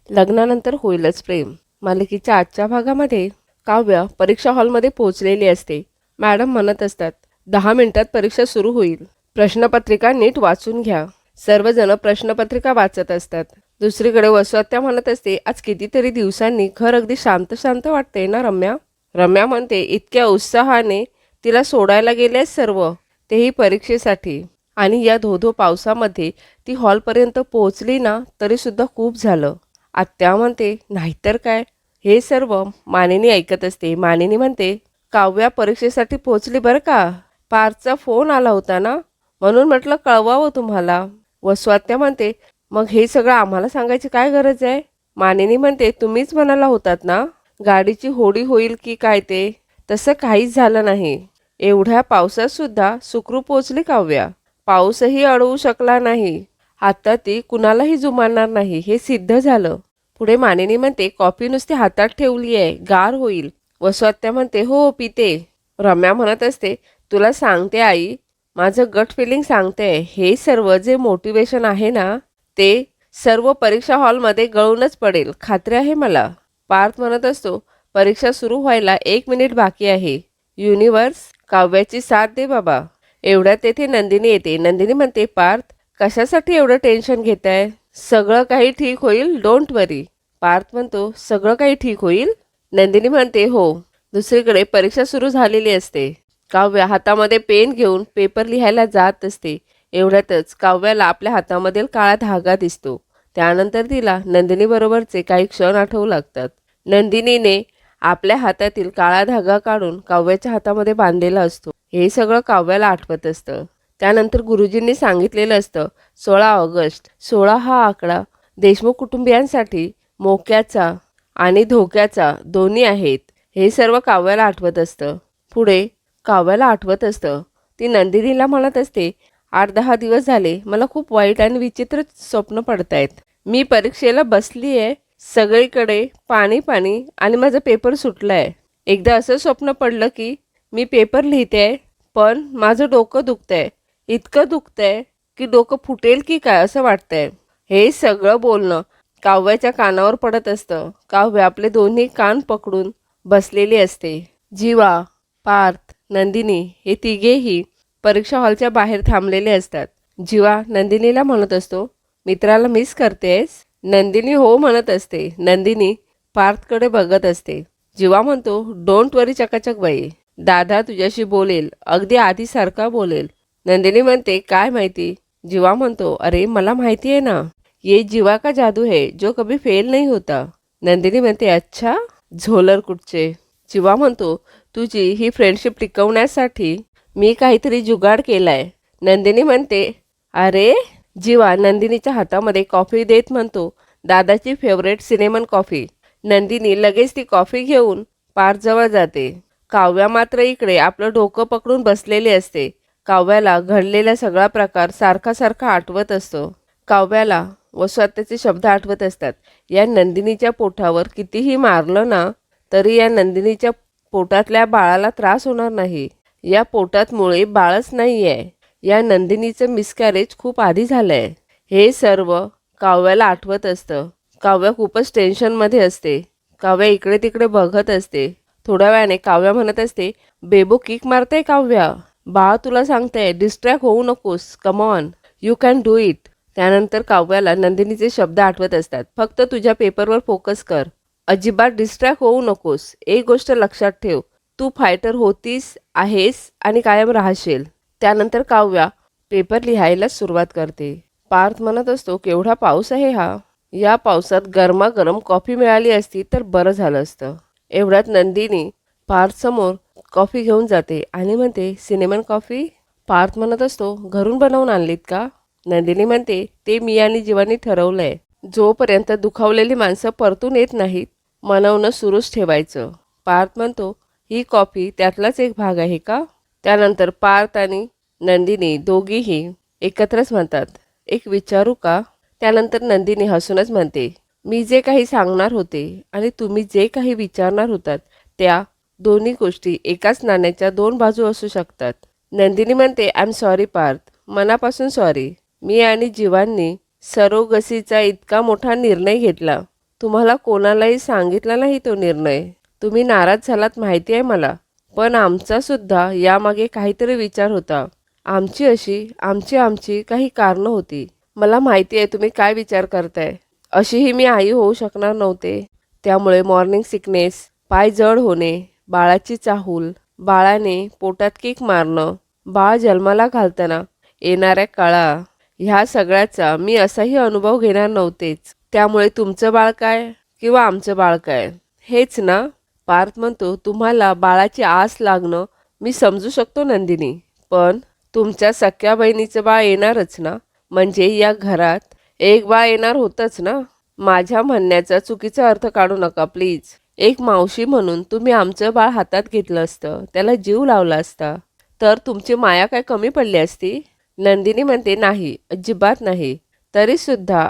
लग्नानंतर होईलच प्रेम मालिकेच्या आजच्या भागामध्ये काव्या परीक्षा हॉलमध्ये पोहोचलेली असते. मॅडम म्हणत असतात, 10 मिनिटात परीक्षा सुरू होईल. प्रश्नपत्रिका नीट वाचून घ्या. सर्वजण प्रश्नपत्रिका वाचत असतात. दुसरीकडे वसुआत्या म्हणत असते, आज कितीतरी दिवसांनी घर अगदी शांत शांत वाटते ना रम्या. रम्या म्हणते, इतक्या उत्साहाने तिला सोडायला गेले सर्व, तेही परीक्षेसाठी. आणि या धोधो पावसामध्ये ती हॉलपर्यंत पोहोचली ना तरीसुद्धा खूप झालं. आत्या म्हणते, नाहीतर काय. हे सर्व मानिनी ऐकत असते. मानिनी म्हणते, काव्या परीक्षेसाठी पोहोचली बरं का. पार्थचा फोन आला होता ना, म्हणून म्हटलं कळवावं तुम्हाला. वसुआत्या म्हणते, मग हे सगळं आम्हाला सांगायची काय गरज आहे. मानिनी म्हणते, तुम्हीच म्हणाला होतात ना गाडीची होडी होईल की काय ते. तसं काहीच झालं नाही. एवढ्या पावसात सुद्धा सुखरूप पोहोचली काव्या. पाऊसही अडवू शकला नाही. आता ती कुणालाही जुमानणार नाही हे सिद्ध झालं. पुढे मानिनी म्हणते, कॉफी नुसती हातात ठेवली आहे, गार होईल. वसुआत्या म्हणते, हो पिते. रम्या म्हणत असते, तुला सांगते आई, माझं गट फिलिंग सांगते, हे सर्व जे मोटिवेशन आहे ना ते सर्व परीक्षा हॉलमध्ये गळूनच पडेल, खात्री आहे मला. पार्थ म्हणत असतो, परीक्षा सुरू व्हायला 1 मिनिट बाकी आहे. युनिवर्स काव्याची साथ दे बाबा. एवढ्यात तेथे नंदिनी येते. नंदिनी म्हणते, पार्थ कशासाठी एवढं टेन्शन घेताय. सगळं काही ठीक होईल, डोंट वरी. पार्थ म्हणतो, सगळं काही ठीक होईल. नंदिनी म्हणते, हो. दुसरीकडे परीक्षा सुरू झालेली असते. काव्या हातामध्ये पेन घेऊन पेपर लिहायला जात असते. एवढ्यातच काव्याला आपल्या हातामधील काळा धागा दिसतो. त्यानंतर तिला नंदिनीबरोबरचे काही क्षण आठवू लागतात. नंदिनीने आपल्या हातातील काळा धागा काढून काव्याच्या हातामध्ये बांधलेला असतो. हे सगळं काव्याला आठवत असतं. त्यानंतर गुरुजींनी सांगितलेलं असतं, 16 ऑगस्ट. 16 हा आकडा देशमुख कुटुंबियांसाठी मोक्याचा आणि धोक्याचा दोन्ही आहेत. हे सर्व काव्याला आठवत असतं. पुढे काव्याला आठवत असतं, ती नंदिनीला म्हणत असते, 8-10 दिवस झाले मला खूप वाईट आणि विचित्र स्वप्न पडतायत. मी परीक्षेला बसली आहे, सगळीकडे पाणी पाणी आणि माझा पेपर सुटलाय. एकदा असं स्वप्न पडलं की मी पेपर लिहिते पण माझं डोकं दुखतंय. इतकं दुखतंय की डोकं फुटेल की काय असं वाटतंय. हे सगळं बोलणं काव्याच्या कानावर पडत असतं. काव्या आपले दोन्ही कान पकडून बसलेली असते. जीवा, पार्थ, नंदिनी हे तिघेही परीक्षा हॉलच्या बाहेर थांबलेले असतात. जीवा नंदिनीला म्हणत असतो, मित्राला मिस करतेस. नंदिनी हो म्हणत असते. नंदिनी पार्थकडे बघत असते. जीवा म्हणतो, डोंट वरी चकाचक बाई, दादा तुझ्याशी बोलेल, अगदी आधीसारखा बोलेल. नंदिनी म्हणते, काय माहिती. जीवा म्हणतो, अरे मला माहिती आहे ना, ये जीवा का जादू है जो कभी फेल नहीं होता. नंदिनी म्हणते, अच्छा, झोलर कुठचे. जीवा म्हणतो, तुझी ही फ्रेंडशिप टिकवण्यासाठी मी काहीतरी जुगाड केलाय. नंदिनी म्हणते, अरे. जीवा नंदिनीच्या हातामध्ये कॉफी देत म्हणतो, दादाची फेवरेट सिनेमन कॉफी. नंदिनी लगेच ती कॉफी घेऊन पार्थजवळ जाते. काव्या मात्र इकडे आपलं डोकं पकडून बसलेली असते. काव्याला घडलेला सगळा प्रकार सारखा सारखा आठवत असतो. काव्याला वसुआत्याचे शब्द आठवत असतात, या नंदिनीच्या पोटावर कितीही मारलं ना तरी या नंदिनीच्या पोटातल्या बाळाला त्रास होणार नाही. या पोटात मुळे बाळच नाही आहे. या नंदिनीचं मिसकॅरेज खूप आधी झालं आहे. हे सर्व काव्याला आठवत असतं. काव्या खूपच टेन्शनमध्ये असते. काव्या इकडे तिकडे बघत असते. थोड्या वेळाने काव्या म्हणत असते, बेबो किक मारते काव्या. बाळ तुला सांगते, डिस्ट्रॅक्ट होऊ नकोस, come on, you can do it. त्यानंतर काव्याला नंदिनीचे शब्द आठवत असतात, फक्त तुझ्या पेपरवर फोकस कर, अजिबात डिस्ट्रॅक्ट होऊ नकोस. एक गोष्ट लक्षात ठेव, तू फायटर होतीस, आहेस आणि कायम राहशील. त्यानंतर काव्या पेपर लिहायला सुरुवात करते. पार्थ म्हणत असतो, केवढा पाऊस आहे हा. या पावसात गरमागरम कॉफी मिळाली असती तर बरं झालं असतं. एवढ्यात नंदिनी पार्थसमोर कॉफी घेऊन जाते आणि म्हणते, सिनेमन कॉफी. पार्थ म्हणत असतो, घरून बनवून आणलीत का. नंदिनी म्हणते, ते मी आणि जीवानी ठरवलंय. जोपर्यंत दुखावलेली माणसं परतून येत नाहीत मनवणं सुरूच ठेवायचं. पार्थ म्हणतो, ही कॉफी त्यातलाच एक भाग आहे का. त्यानंतर पार्थ आणि नंदिनी दोघीही एकत्रच म्हणतात, एक विचारू का. त्यानंतर नंदिनी हसूनच म्हणते, मी जे काही सांगणार होते आणि तुम्ही जे काही विचारणार होतात त्या दोन्ही गोष्टी एकाच नाण्याच्या 2 बाजू असू शकतात. नंदिनी म्हणते, आय एम सॉरी पार्थ, मनापासून सॉरी. मी आणि जीवांनी सरोगसीचा इतका मोठा निर्णय घेतला. तुम्हाला कोणालाही सांगितला नाही तो निर्णय. तुम्ही नाराज झालात माहिती आहे मला, पण आमचा सुद्धा यामागे काहीतरी विचार होता. आमची काही कारणं होती. मला माहिती आहे तुम्ही काय विचार करताय. अशीही मी आई होऊ शकणार नव्हते. त्यामुळे मॉर्निंग सिकनेस, पाय जड होणे, बाळाची चाहूल, बाळाने पोटात किक मारणं, बाळ जन्माला घालताना येणाऱ्या कळा, ह्या सगळ्याचा मी असाही अनुभव घेणार नव्हतेच. त्यामुळे तुमचं बाळ काय किंवा आमचं बाळ काय हेच ना. पार्थ म्हणतो, तुम्हाला बाळाची आस लागणं मी समजू शकतो नंदिनी, पण तुमच्या सख्या बहिणीचं बाळ येणारच ना. म्हणजे या घरात एक बाळ येणार होतंच ना. माझ्या म्हणण्याचा चुकीचा अर्थ काढू नका प्लीज. एक मावशी म्हणून तुम्ही आमचं बाळ हातात घेतलं असतं, त्याला जीव लावला असता, तर तुमची माया काय कमी पडली असती. नंदिनी म्हणते, नाही, अजिबात नाही. तरीसुद्धा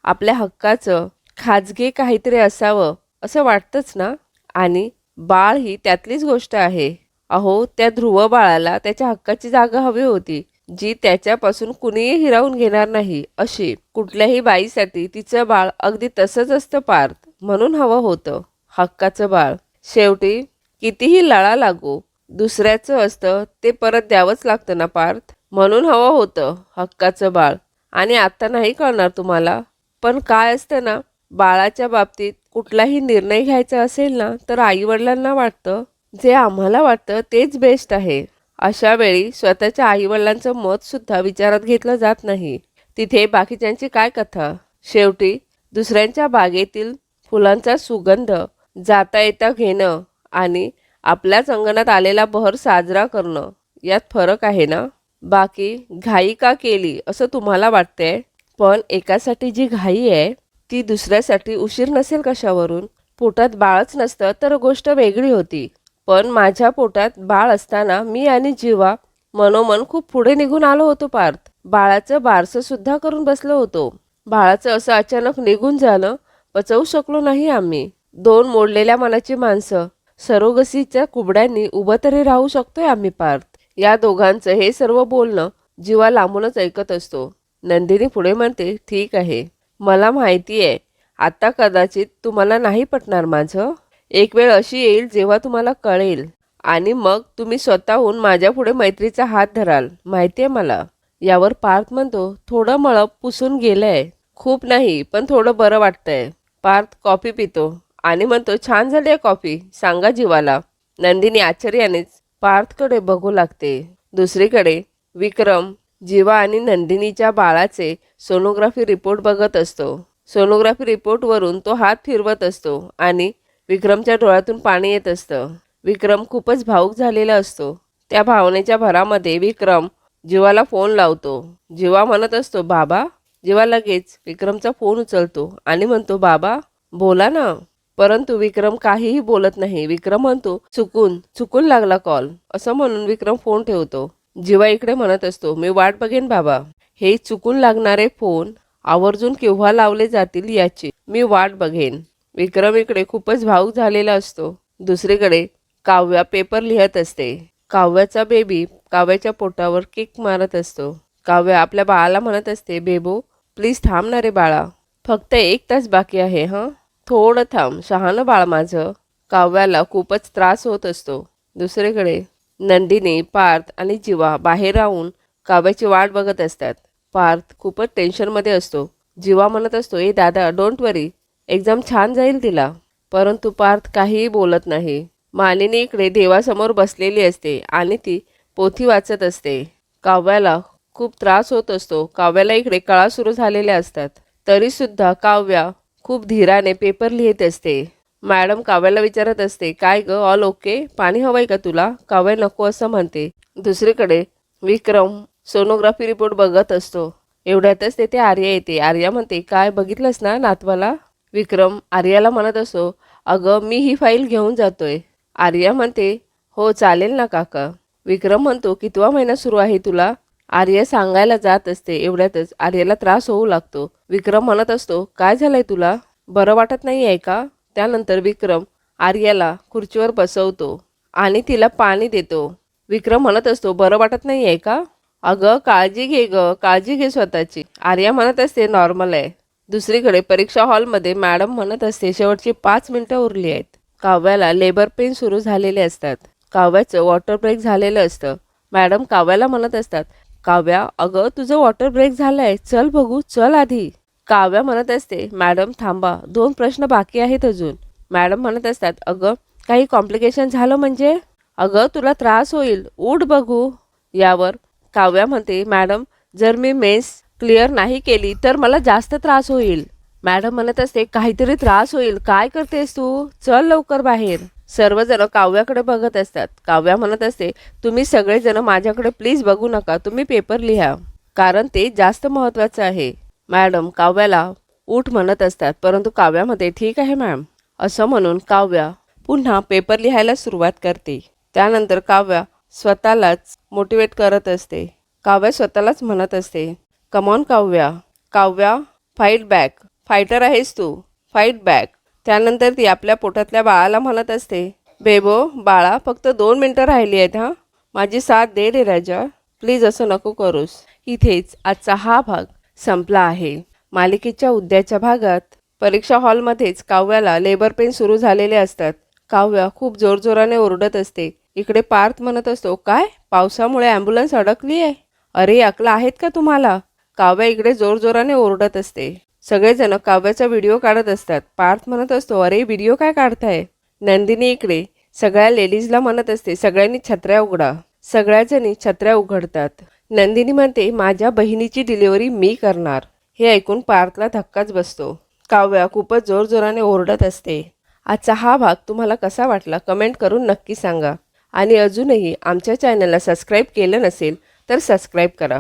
आपल्या हक्काचं खाजगी काहीतरी असावं असं वाटतंच ना. आणि बाळ ही त्यातलीच गोष्ट आहे. अहो, त्या ध्रुव बाळाला त्याच्या हक्काची जागा हवी होती, जी त्याच्यापासून कुणीही हिरावून घेणार नाही. अशी कुठल्याही बाईसाठी तिचं बाळ अगदी तसंच असतं पार्थ. म्हणून हवं होतं हक्काचं बाळ. शेवटी कितीही लळा लागो, दुसऱ्याचं असतं ते परत द्यावंच लागतं ना पार्थ. म्हणून हवं होतं हक्काचं बाळ. आणि आता नाही कळणार तुम्हाला, पण काय असतं ना, बाळाच्या बाबतीत कुठलाही निर्णय घ्यायचा असेल ना, तर आईवडिलांना वाटतं जे आम्हाला वाटतं तेच बेस्ट आहे. अशा वेळी स्वतःच्या आईवडिलांचं मतसुद्धा विचारात घेतलं जात नाही. तिथे बाकीच्यांची काय कथा. शेवटी दुसऱ्यांच्या बागेतील फुलांचा सुगंध जाता येता घेणं आणि आपल्याच अंगणात आलेला बहर साजरा करणं, यात फरक आहे ना. बाकी घाई का केली असं तुम्हाला वाटतंय, पण एकासाठी जी घाई आहे ती दुसऱ्यासाठी उशीर नसेल कशावरून. पोटात बाळच नसतं तर गोष्ट वेगळी होती, पण माझ्या पोटात बाळ असताना मी आणि जीवा मनोमन खूप पुढे निघून आलो होतो पार्थ. बाळाचं बारसं सुद्धा करून बसलो होतो. बाळाचं असं अचानक निघून जाणं पचवू शकलो नाही आम्ही. दोन मोडलेल्या मनाची माणसं सरोगसीच्या कुबड्यांनी उभं तरी राहू शकतोय आम्ही पार्थ. या दोघांचं हे सर्व बोलणं जीवा लांबूनच ऐकत असतो. नंदिनी पुढे म्हणते, ठीक आहे, मला माहिती आहे आता कदाचित तुम्हाला नाही पटणार माझं. एक वेळ अशी येईल जेव्हा तुम्हाला कळेल आणि मग तुम्ही स्वतःहून माझ्या पुढे मैत्रीचा हात धराल, माहिती आहे मला. यावर पार्थ म्हणतो, थोडं मळप पुसून गेलंय. खूप नाही, पण थोडं बरं वाटतंय. पार्थ कॉफी पितो आणि म्हणतो, छान झाली आहे कॉफी, सांगा जीवाला. नंदिनी आश्चर्यानेच पार्थकडे बघू लागते. दुसरीकडे विक्रम जीवा आणि नंदिनीच्या बाळाचे सोनोग्राफी रिपोर्ट बघत असतो. सोनोग्राफी रिपोर्टवरून तो हात फिरवत असतो आणि विक्रमच्या डोळ्यातून पाणी येत असतं. विक्रम खूपच भावूक झालेला असतो. त्या भावनेच्या भरामध्ये विक्रम जीवाला फोन लावतो. जीवा म्हणत असतो, बाबा. जीवा लगेच विक्रमचा फोन उचलतो आणि म्हणतो, बाबा बोला ना. परंतु विक्रम काहीही बोलत नाही. विक्रम म्हणतो, चुकून लागला कॉल, असं म्हणून विक्रम फोन ठेवतो. जीवा इकडे म्हणत असतो, मी वाट बघेन बाबा. हे चुकून लागणारे फोन आवर्जून केव्हा लावले जातील याची मी वाट बघेन. विक्रम इकडे खूपच भावूक झालेला असतो. दुसरीकडे काव्या पेपर लिहत असते. काव्याचा बेबी काव्याच्या पोटावर किक मारत असतो. काव्या आपल्या बाळाला म्हणत असते, बेबो प्लीज थांब ना रे बाळा, फक्त 1 तास बाकी आहे हं, थोडं थांब, शहाणं बाळ माझं. काव्याला खूपच त्रास होत असतो. दुसरीकडे नंदिनी, पार्थ आणि जीवा बाहेर राहून काव्याची वाट बघत असतात. पार्थ खूपच टेन्शनमध्ये असतो. जीवा म्हणत असतो, ए दादा डोंट वरी, एक्झाम छान जाईल तिला. परंतु पार्थ काहीही बोलत नाही. मालिनी इकडे देवासमोर बसलेली असते आणि ती पोथी वाचत असते. काव्याला खूप त्रास होत असतो. काव्याला इकडे कळा सुरू झालेल्या असतात. तरीसुद्धा काव्या खूप धीराने पेपर लिहित असते. मॅडम काव्याला विचारत असते, काय ग, ऑल ओके, पाणी हवंय का तुला. काव्या नको असं म्हणते. दुसरीकडे विक्रम सोनोग्राफी रिपोर्ट बघत असतो. एवढ्यातच तेथे आर्या येते. आर्या म्हणते, काय बघितलंस ना नातवाला. विक्रम आर्याला म्हणत असतो, अगं मी ही फाईल घेऊन जातोय. आर्या म्हणते, हो चालेल ना काका. विक्रम म्हणतो, कितवा महिना सुरू आहे तुला. आर्या सांगायला जात असते. एवढ्यातच आर्याला त्रास होऊ लागतो. विक्रम म्हणत असतो, काय झालंय तुला, बरं वाटत नाही आहे का. त्यानंतर विक्रम आर्याला खुर्चीवर बसवतो आणि तिला पाणी देतो. विक्रम म्हणत असतो, बरं वाटत नाही आहे का. अगं काळजी घे ग, काळजी घे स्वतःची. आर्या म्हणत असते, नॉर्मल आहे. दुसरीकडे परीक्षा हॉलमध्ये मॅडम म्हणत असते शेवटची 5 मिनिटं उरली आहेत. काव्याला लेबर पेन सुरू झालेले असतात. काव्याचं वॉटर ब्रेक झालेलं असतं. मॅडम काव्याला म्हणत असतात, काव्या अगं तुझं वॉटर ब्रेक झालंय, चल बघू, चल आधी. काव्या म्हणत असते, मॅडम थांबा, 2 प्रश्न बाकी आहेत अजून. मॅडम म्हणत असतात, अगं काही कॉम्प्लिकेशन झालं म्हणजे? अगं तुला त्रास होईल, उठ बघू. यावर काव्या म्हणते, मॅडम जर मी मेन्स क्लिअर नाही केली तर मला जास्त त्रास होईल. मॅडम म्हणत असते, काहीतरी त्रास होईल, काय करतेस तू, चल लवकर बाहेर. सर्वजण काव्याकडे बघत असतात. काव्या म्हणत असते, तुम्ही सगळेजण माझ्याकडे प्लीज बघू नका, तुम्ही पेपर लिहा, कारण ते जास्त महत्त्वाचं आहे. मॅडम काव्याला उठ म्हणत असतात, परंतु काव्या म्हणते, ठीक आहे मॅम. असं म्हणून काव्या पुन्हा पेपर लिहायला सुरुवात करते. त्यानंतर काव्या स्वतःलाच मोटिवेट करत असते. काव्या स्वतःलाच म्हणत असते, come on Kavya, Kavya fight back, fighter आहेस तू, फाईट बॅक. त्यानंतर ती आपल्या पोटातल्या बाळाला म्हणत असते, बेबो बाळा फक्त 2 मिनटं राहिली आहेत हां, माझी साथ दे रे राजा, प्लीज असं नको करूस. इथेच आजचा हा भाग संपला आहे. मालिकेच्या उद्याच्या भागात परीक्षा हॉलमध्येच काव्याला लेबर पेन सुरू झालेले असतात. काव्या खूप जोरजोराने ओरडत असते. इकडे पार्थ म्हणत असतो, काय पावसामुळे ॲम्ब्युलन्स अडकली आहे, अरे अकला आहेत का तुम्हाला. काव्या इकडे जोरजोराने ओरडत असते. सगळेजण काव्याचा व्हिडिओ काढत असतात. पार्थ म्हणत असतो, अरे व्हिडिओ काय काढताय. नंदिनी इकडे सगळ्या लेडीजला म्हणत असते, सगळ्यांनी छत्र्या उघडा. सगळ्याजणी छत्र्या उघडतात. नंदिनी म्हणते, माझ्या बहिणीची डिलिव्हरी मी करणार. हे ऐकून पार्थला धक्काच बसतो. काव्या खूपच जोरजोराने ओरडत असते. आजचा हा भाग तुम्हाला कसा वाटला कमेंट करून नक्की सांगा. आणि अजूनही आमच्या चॅनलला सबस्क्राईब केलं नसेल तर सबस्क्राईब करा.